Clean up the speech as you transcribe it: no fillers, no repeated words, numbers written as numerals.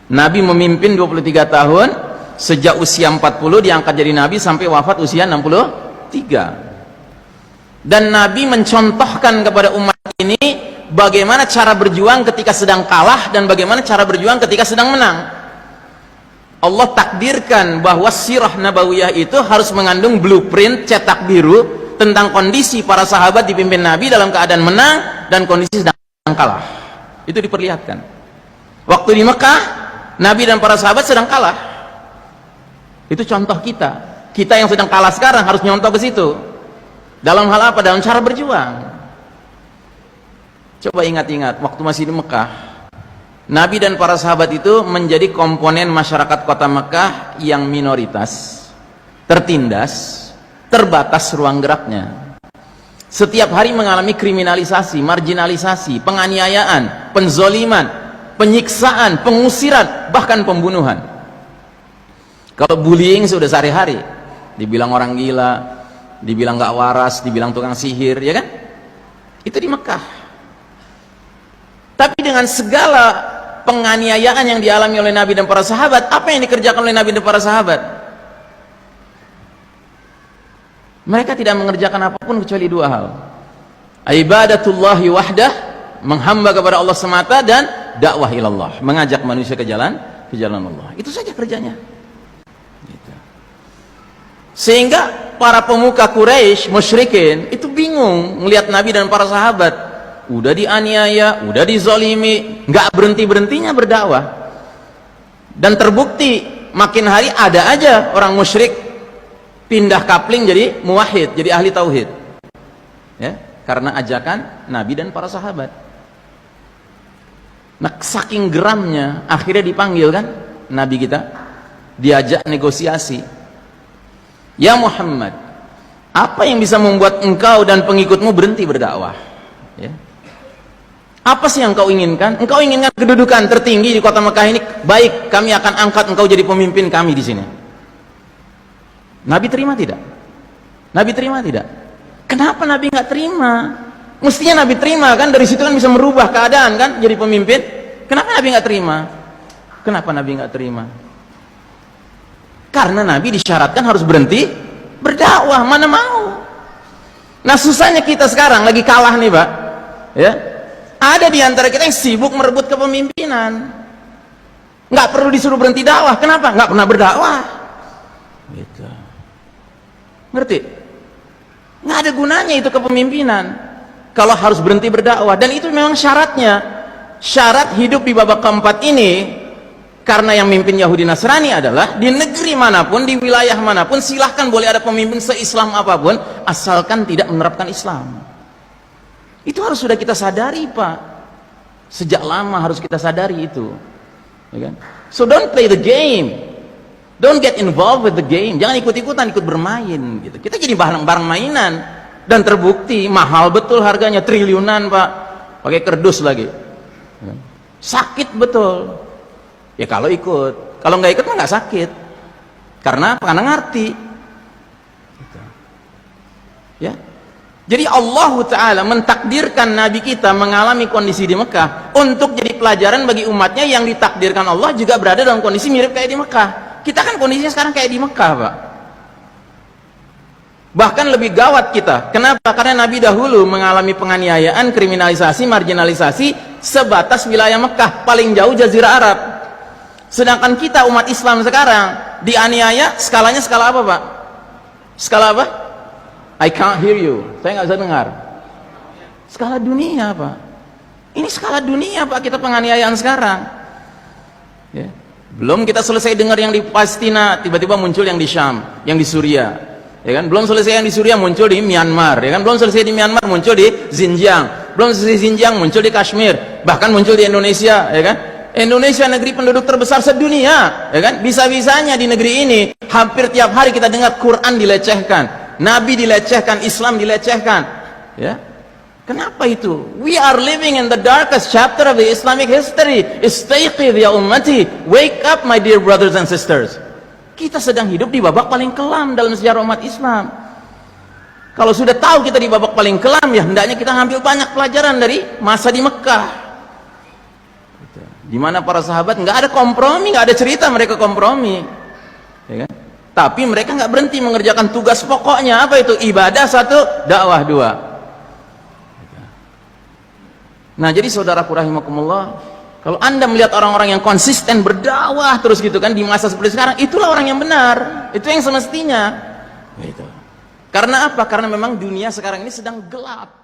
Nabi memimpin 23 tahun, sejak usia 40 diangkat jadi Nabi sampai wafat usia 63. Dan Nabi mencontohkan kepada umat ini bagaimana cara berjuang ketika sedang kalah dan bagaimana cara berjuang ketika sedang menang. Allah takdirkan bahwa sirah nabawiyah itu harus mengandung blueprint cetak biru tentang kondisi para sahabat dipimpin Nabi dalam keadaan menang dan kondisi sedang kalah. Itu diperlihatkan. Waktu di Mekah, Nabi dan para sahabat sedang kalah. Itu contoh kita. Kita yang sedang kalah sekarang harus nyontoh ke situ. Dalam hal apa? Dalam cara berjuang. Coba ingat-ingat waktu masih di Mekah, Nabi dan para sahabat itu menjadi komponen masyarakat kota Mekah yang minoritas, tertindas, terbatas ruang geraknya. Setiap hari mengalami kriminalisasi, marginalisasi, penganiayaan, penzoliman, penyiksaan, pengusiran, bahkan pembunuhan. Kalau bullying sudah sehari-hari, dibilang orang gila, dibilang gak waras, dibilang tukang sihir, ya kan? Itu di Mekah. Tapi dengan segala penganiayaan yang dialami oleh Nabi dan para sahabat, apa yang dikerjakan oleh Nabi dan para sahabat? Mereka tidak mengerjakan apapun kecuali dua hal: ibadatullahi wahdah, menghamba kepada Allah semata, dan dakwah ilallah, mengajak manusia ke jalan Allah. Itu saja kerjanya. Gitu. Sehingga para pemuka Quraisy, musyrikin itu bingung melihat Nabi dan para sahabat udah dianiaya, udah dizolimi, nggak berhenti-berhentinya berdakwah. Dan terbukti makin hari ada aja orang musyrik pindah kapling jadi muwahhid, jadi ahli tauhid, ya, karena ajakan Nabi dan para sahabat. Nah, saking geramnya akhirnya dipanggil kan Nabi kita, diajak negosiasi. Ya Muhammad, apa yang bisa membuat engkau dan pengikutmu berhenti berdakwah? Ya. Apa sih yang kau inginkan? Engkau inginkan kedudukan tertinggi di kota Mekah ini? Baik, kami akan angkat engkau jadi pemimpin kami di sini. Nabi terima tidak? Nabi terima tidak? Kenapa Nabi nggak terima? Mestinya Nabi terima kan, dari situ kan bisa merubah keadaan kan, jadi pemimpin. Kenapa Nabi nggak terima? Kenapa Nabi nggak terima? Karena Nabi disyaratkan harus berhenti berdakwah, mana mau. Nah, susahnya kita sekarang lagi kalah nih, Pak. Ya, ada di antara kita yang sibuk merebut kepemimpinan, nggak perlu disuruh berhenti dakwah. Kenapa? Nggak pernah berdakwah. Gitu. Ngerti? Nggak ada gunanya itu kepemimpinan kalau harus berhenti berdakwah. Dan itu memang syaratnya. Syarat hidup di babak keempat ini, karena yang mimpin Yahudi Nasrani adalah di negeri manapun, di wilayah manapun, silahkan boleh ada pemimpin se-Islam apapun, asalkan tidak menerapkan Islam. Itu harus sudah kita sadari, Pak. Sejak lama harus kita sadari itu, ya kan? So don't play the game, don't get involved with the game. Jangan ikut-ikutan, ikut bermain gitu. Kita jadi barang mainan. Dan terbukti mahal betul harganya, triliunan, Pak, pakai kerdus lagi. Sakit betul ya kalau ikut. Kalau nggak ikut mah nggak sakit. Karena apa? Karena ngerti gitu. Ya, jadi Allah Ta'ala mentakdirkan Nabi kita mengalami kondisi di Mekah untuk jadi pelajaran bagi umatnya yang ditakdirkan Allah juga berada dalam kondisi mirip kayak di Mekah. Kita kan kondisinya sekarang kayak di Mekah, Pak. Bahkan lebih gawat kita. Kenapa? Karena Nabi dahulu mengalami penganiayaan, kriminalisasi, marginalisasi sebatas wilayah Mekah, paling jauh Jazirah Arab. Sedangkan kita umat Islam sekarang dianiaya skalanya skala apa, Pak? Skala apa? I can't hear you. Saya nggak bisa dengar. Skala dunia, Pak. Ini skala dunia, Pak, kita penganiayaan sekarang. Ya. Belum kita selesai dengar yang di Palestina, tiba-tiba muncul yang di Syam, yang di Suriah. Ya kan? Belum selesai yang di Suriah, muncul di Myanmar. Ya kan? Belum selesai di Myanmar, muncul di Xinjiang. Belum selesai Xinjiang, muncul di Kashmir. Bahkan muncul di Indonesia, ya kan? Indonesia negeri penduduk terbesar sedunia, ya kan? Bisa-bisanya di negeri ini hampir tiap hari kita dengar Quran dilecehkan, Nabi dilecehkan, Islam dilecehkan. Ya. Kenapa itu? We are living in the darkest chapter of the Islamic history. Istayqidh ya ummati. Wake up, my dear brothers and sisters. Kita sedang hidup di babak paling kelam dalam sejarah umat Islam. Kalau sudah tahu kita di babak paling kelam, ya hendaknya kita ambil banyak pelajaran dari masa di Mekah. Di mana para sahabat nggak ada kompromi, nggak ada cerita mereka kompromi, ya kan? Tapi mereka nggak berhenti mengerjakan tugas pokoknya. Apa itu? Ibadah satu, dakwah dua. Nah, jadi saudaraku rahimakumullah, kalau anda melihat orang-orang yang konsisten berdakwah terus gitu kan di masa seperti sekarang, itulah orang yang benar, itu yang semestinya. Gitu. Karena apa? Karena memang dunia sekarang ini sedang gelap.